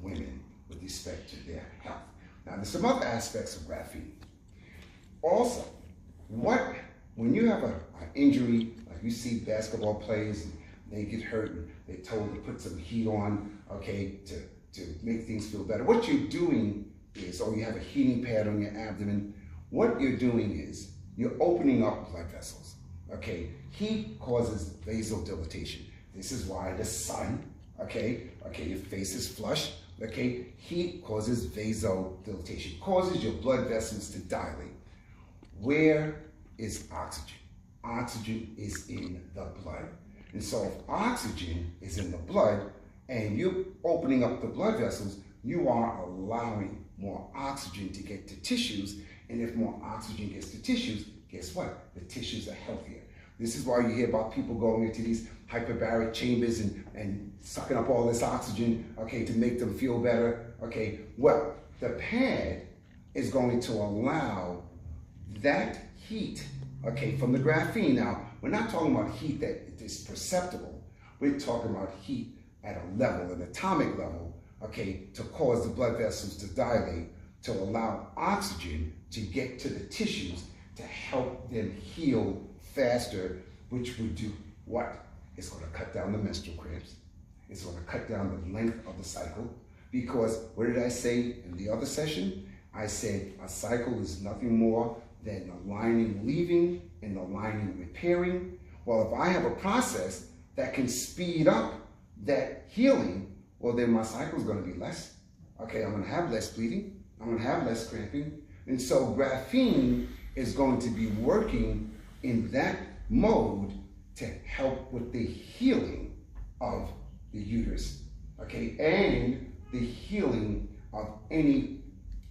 women with respect to their health. Now, there's some other aspects of graphene. Also, when you have an injury, like you see basketball players, and they get hurt and they're told to put some heat on, okay, to make things feel better. What you're doing is, or you have a heating pad on your abdomen, what you're doing is you're opening up blood vessels, okay? Heat causes vasodilatation. This is why the sun, okay, your face is flushed, okay? Heat causes vasodilatation, causes your blood vessels to dilate. Where is oxygen? Oxygen is in the blood. And so if oxygen is in the blood and you're opening up the blood vessels, you are allowing more oxygen to get to tissues. And if more oxygen gets to tissues, guess what? The tissues are healthier. This is why you hear about people going into these hyperbaric chambers and sucking up all this oxygen, okay, to make them feel better, okay? Well, the pad is going to allow that heat, okay, from the graphene. Now, we're not talking about heat that is perceptible. We're talking about heat at a level, an atomic level, okay, to cause the blood vessels to dilate, to allow oxygen to get to the tissues to help them heal faster, which would do what? It's going to cut down the menstrual cramps. It's going to cut down the length of the cycle. Because what did I say in the other session? I said a cycle is nothing more than the lining leaving and the lining repairing. Well, if I have a process that can speed up that healing, well, then my cycle is going to be less. Okay, I'm going to have less bleeding. I'm going to have less cramping. And so graphene is going to be working in that mode to help with the healing of the uterus, okay, and the healing of any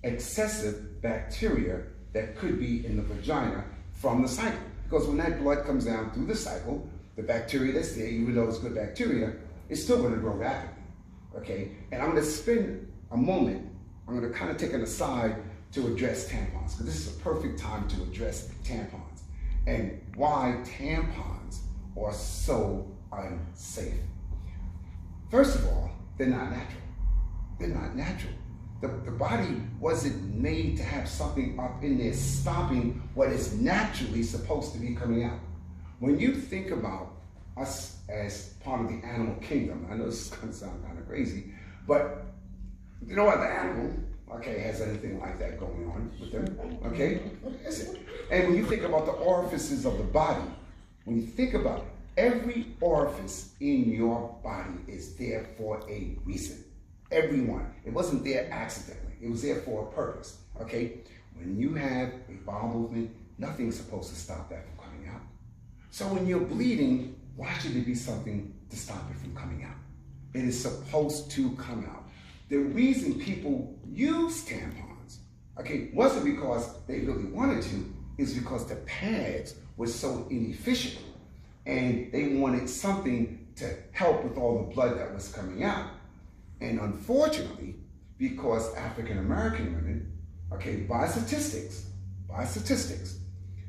excessive bacteria that could be in the vagina from the cycle. Because when that blood comes down through the cycle, the bacteria that's there, even though it's good bacteria, it's still going to grow rapidly, okay? And I'm going to spend a moment, I'm going to kind of take an aside to address tampons, because this is a perfect time to address tampons and why tampons are so unsafe. First of all, they're not natural. They're not natural. The body wasn't made to have something up in there stopping what is naturally supposed to be coming out. When you think about us as part of the animal kingdom, I know this is going to sound kind of crazy, but no other animal, okay, has anything like that going on with them, okay? And when you think about the orifices of the body, when you think about it, every orifice in your body is there for a reason. Everyone. It wasn't there accidentally. It was there for a purpose, okay? When you have a bowel movement, nothing's supposed to stop that from coming out. So when you're bleeding, why should there be something to stop it from coming out? It is supposed to come out. The reason people use tampons, okay, wasn't because they really wanted to, is because the pads were so inefficient and they wanted something to help with all the blood that was coming out. And unfortunately, because African American women, okay, by statistics,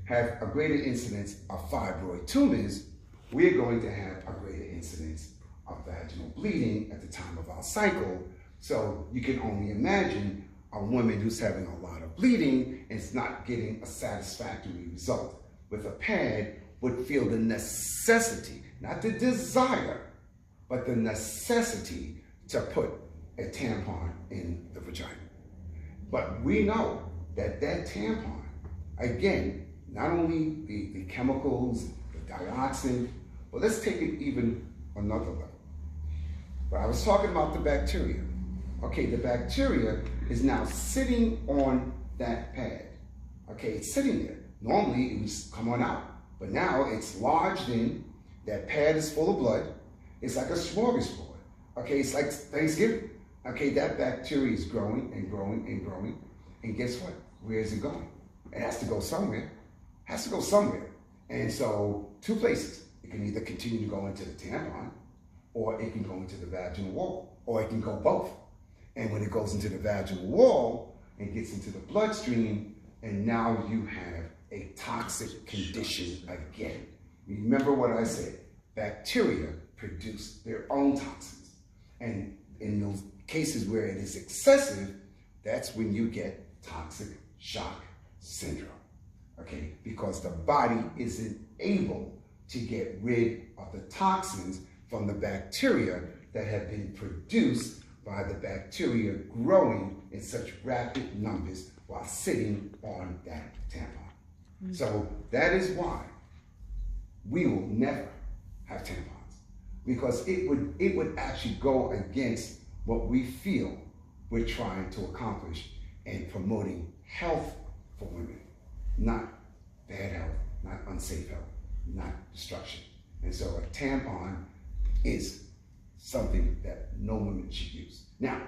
have a greater incidence of fibroid tumors, we're going to have a greater incidence of vaginal bleeding at the time of our cycle. So you can only imagine a woman who's having a lot of bleeding and is not getting a satisfactory result. With a pad, would feel the necessity, not the desire, but the necessity to put a tampon in the vagina. But we know that that tampon, again, not only the chemicals, the dioxin, but let's take it even another level. But I was talking about the bacteria. Okay, the bacteria is now sitting on that pad. Okay, it's sitting there. Normally it would come on out, but now it's lodged in, that pad is full of blood. It's like a smorgasbord. Okay, it's like Thanksgiving. Okay, that bacteria is growing and growing and growing. And guess what? Where is it going? It has to go somewhere. It has to go somewhere. And so, two places. It can either continue to go into the tampon, or it can go into the vaginal wall, or it can go both. And when it goes into the vaginal wall, it gets into the bloodstream, and now you have a toxic condition again. Remember what I said. Bacteria produce their own toxins. And in those cases where it is excessive, that's when you get toxic shock syndrome, okay? Because the body isn't able to get rid of the toxins from the bacteria that have been produced by the bacteria growing in such rapid numbers while sitting on that tampon. So that is why we will never have tampons, because it would actually go against what we feel we're trying to accomplish in promoting health for women, not bad health, not unsafe health, not destruction. And so a tampon is something that no woman should use. Now,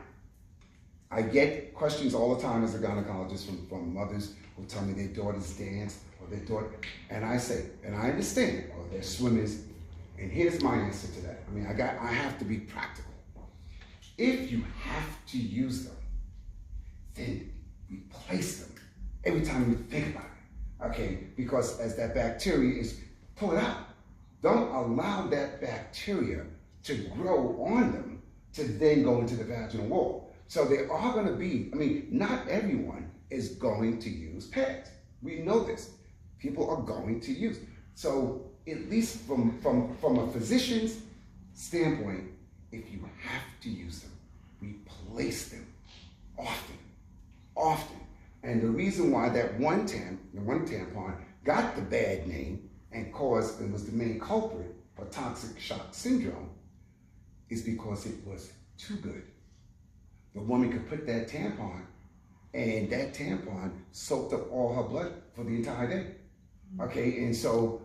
I get questions all the time as a gynecologist from mothers who tell me their daughters dance or their daughter, and I say, and I understand, or they're swimmers, and here's my answer to that. I mean, I have to be practical. If you have to use them, then replace them every time you think about it, okay? Because as that bacteria is pulled out, don't allow that bacteria to grow on them to then go into the vaginal wall. So there are going to be, I mean, not everyone is going to use pads. We know this. People are going to use. So at least from a physician's standpoint, if you have to use them, replace them often. And the reason why that one tampon got the bad name and was the main culprit for toxic shock syndrome is because it was too good. The woman could put that tampon, and that tampon soaked up all her blood for the entire day. Okay, and so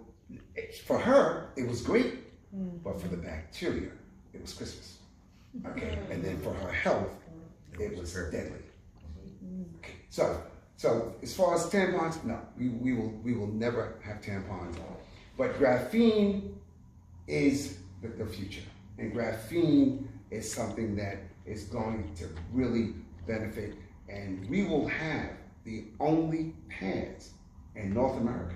for her, it was great, but for the bacteria, it was Christmas. Okay, and then for her health, it was deadly. Okay, so as far as tampons, no, we will never have tampons. But graphene is the future, and graphene is something that is going to really benefit, and we will have the only pads in North America,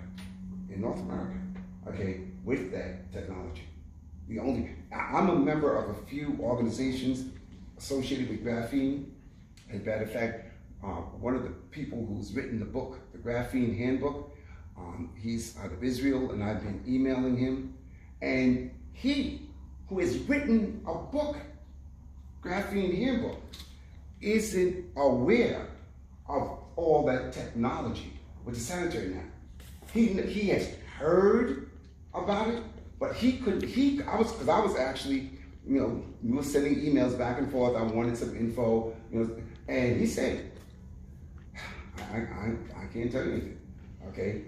okay, with that technology. I'm a member of a few organizations associated with graphene. As a matter of fact, one of the people who's written the book, the Graphene Handbook, he's out of Israel, and I've been emailing him. And he, who has written a book, Graphene Handbook, isn't aware of all that technology with the sanitary napkin. He has heard about it, but I was actually, we were sending emails back and forth. I wanted some info, and he said, I can't tell you anything, okay?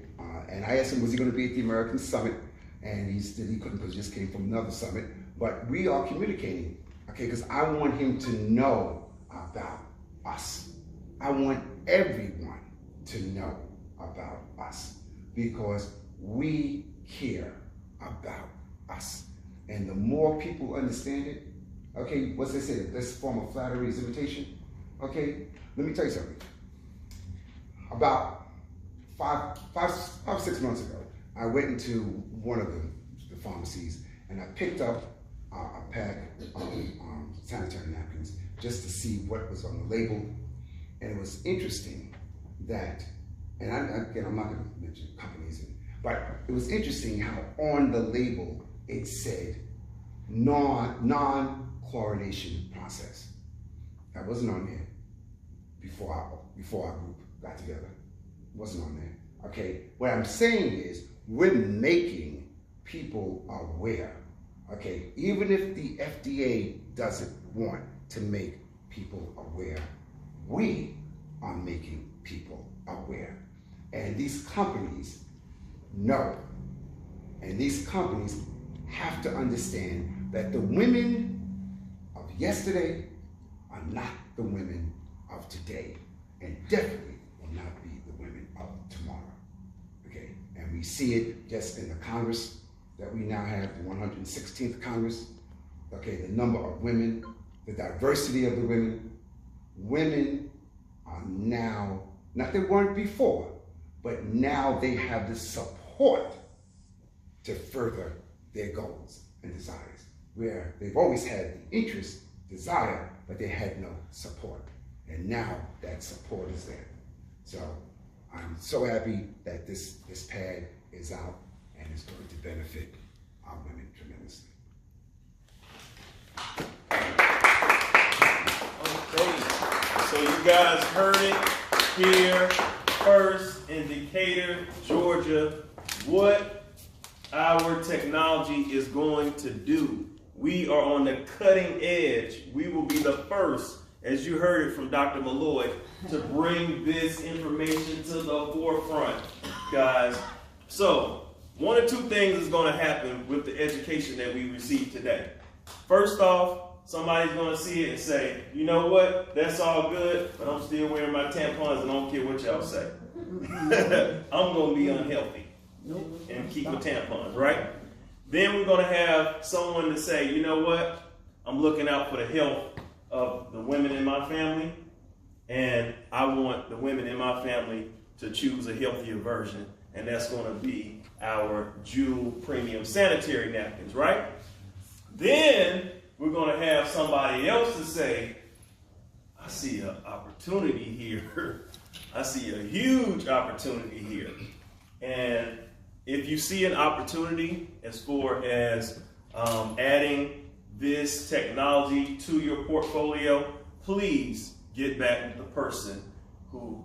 And I asked him, was he going to be at the American Summit? And he said he couldn't because he just came from another summit. But we are communicating, okay? Because I want him to know about us. I want everyone to know about us because we care about us. And the more people understand it, okay, what's they say? This form of flattery is imitation. Okay, let me tell you something. About five, 6 months ago, I went into one of the pharmacies and I picked up a pack of sanitary napkins just to see what was on the label. And it was interesting that, and again, I'm not going to mention companies, but it was interesting how on the label it said non-chlorination process. That wasn't on there before our group got together. It wasn't on there. Okay, what I'm saying is we're making people aware. Okay, even if the FDA doesn't want to make people aware, we are making people aware. And these companies know. And these companies have to understand that the women of yesterday are not the women of today, and definitely will not be the women of tomorrow. Okay, and we see it just in the Congress that we now have, the 116th Congress. Okay, the number of women, the diversity of the women. Women are now, not they weren't before, but now they have the support to further their goals and desires, where they've always had the interest, desire, but they had no support. And now that support is there. So I'm so happy that this pad is out and it's going to benefit our women tremendously. Okay, so you guys heard it here first in Decatur, Georgia, what our technology is going to do. We are on the cutting edge. We will be the first, as you heard it from Dr. Malloy, to bring this information to the forefront, guys. So, one or two things is going to happen with the education that we received today. First off, somebody's going to see it and say, you know what, that's all good, but I'm still wearing my tampons and I don't care what y'all say. I'm going to be unhealthy and keep my tampons, right? Then we're going to have someone to say, you know what, I'm looking out for the health of the women in my family, and I want the women in my family to choose a healthier version, and that's going to be our Jewel Premium Sanitary Napkins, right? Then we're going to have somebody else to say, I see an opportunity here. I see a huge opportunity here. And if you see an opportunity as far as adding this technology to your portfolio, please get back with the person who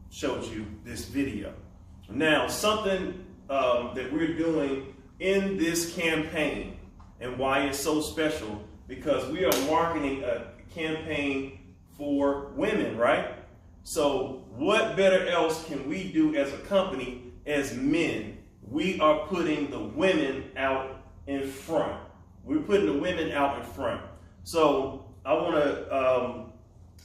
showed you this video. Now, something that we're doing in this campaign and why it's so special, because we are marketing a campaign for women, right? So what better else can we do as a company, as men? We are putting the women out in front. We're putting the women out in front. So I want to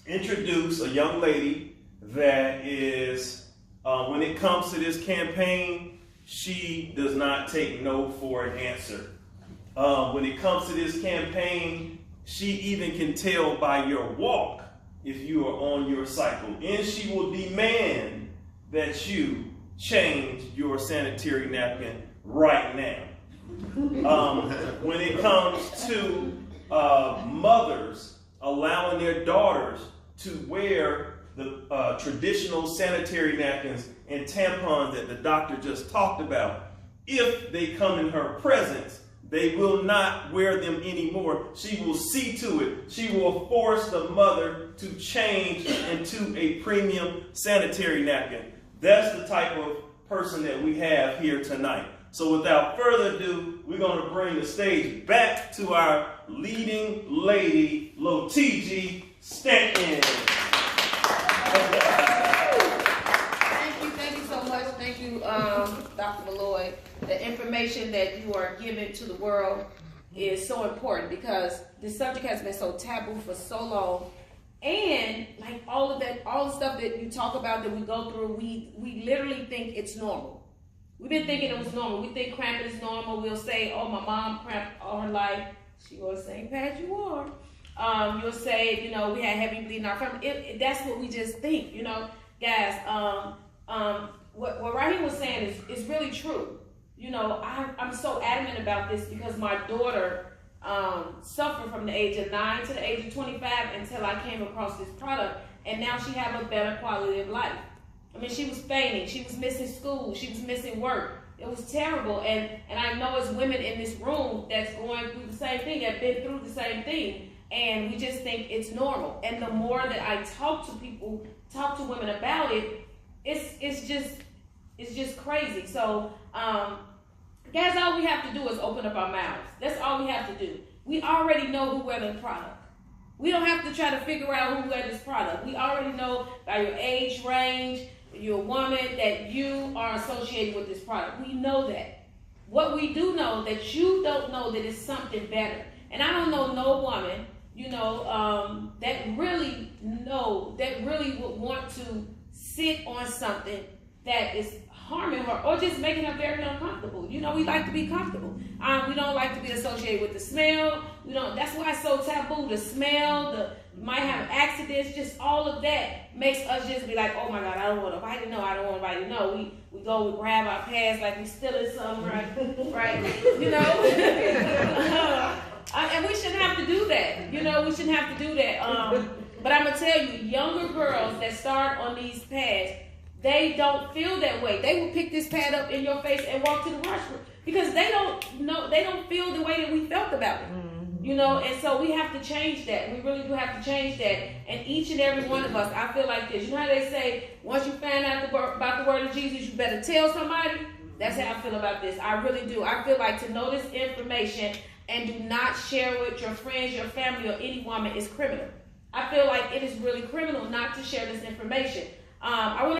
introduce a young lady that is, when it comes to this campaign, she does not take no for an answer. When it comes to this campaign, she even can tell by your walk if you are on your cycle. And she will demand that you change your sanitary napkin right now. When it comes to mothers allowing their daughters to wear the traditional sanitary napkins and tampons that the doctor just talked about, if they come in her presence, they will not wear them anymore. She will see to it. She will force the mother to change into a premium sanitary napkin. That's the type of person that we have here tonight. So without further ado, we're going to bring the stage back to our leading lady, Lotiji Stanton. Thank you so much. Thank you, Dr. Malloy. The information that you are giving to the world is so important because this subject has been so taboo for so long. And like all of that, all the stuff that you talk about that we go through, we literally think it's normal. We've been thinking it was normal. We think cramping is normal. We'll say, oh, my mom cramped all her life. She was saying, Pat, you are. You'll say, you know, we had heavy bleeding in our family. That's what we just think, you know. Guys, what Raheem was saying is really true. You know, I'm so adamant about this because my daughter suffered from the age of 9 to the age of 25 until I came across this product, and now she have a better quality of life. I mean, she was fainting, she was missing school, she was missing work. It was terrible, and I know as women in this room that's going through the same thing, have been through the same thing, and we just think it's normal. And the more that I talk to people, talk to women about it, it's just crazy. So, guys, all we have to do is open up our mouths. That's all we have to do. We already know who wears the product. We don't have to try to figure out who wears this product. We already know by your age range, you're a woman, that you are associated with this product. We know that. What we do know that you don't know that it's something better. And I don't know no woman, you know, that really would want to sit on something that is harming her or just making her very uncomfortable. You know, we like to be comfortable. We don't like to be associated with the smell. We don't. That's why it's so taboo. The smell, might have accidents, just all of that makes us just be like, oh my God, I don't want nobody to know. I don't want nobody to know. We go, we grab our pants like we stealing something, right? Right? You know? And we shouldn't have to do that. You know, we shouldn't have to do that. But I'm gonna tell you, younger girls that start on these pads, they don't feel that way. They will pick this pad up in your face and walk to the washroom because they don't feel the way that we felt about it. You know, and so we have to change that. We really do have to change that. And each and every one of us, I feel like this. You know how they say, once you find out about the word of Jesus, you better tell somebody? That's how I feel about this. I really do. I feel like to know this information and do not share with your friends, your family, or any woman is criminal. I feel like it is really criminal not to share this information. I want